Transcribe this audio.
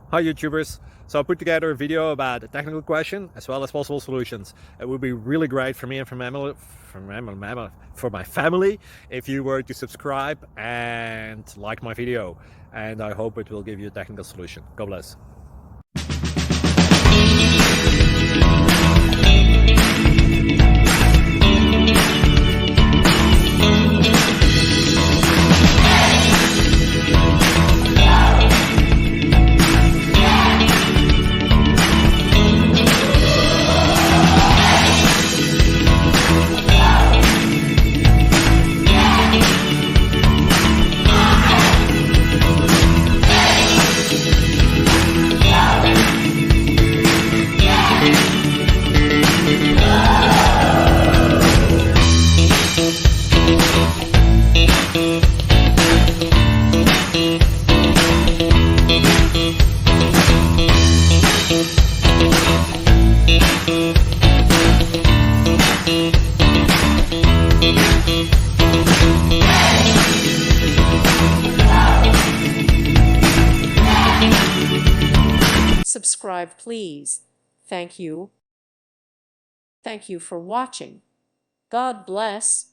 Hi YouTubers! So I put together a video about a technical question as well as possible solutions. It would be really great for me and for my family if you were to subscribe and like my video, and I hope it will give you a technical solution. God bless. Subscribe, please. Thank you. Thank you for watching. God bless.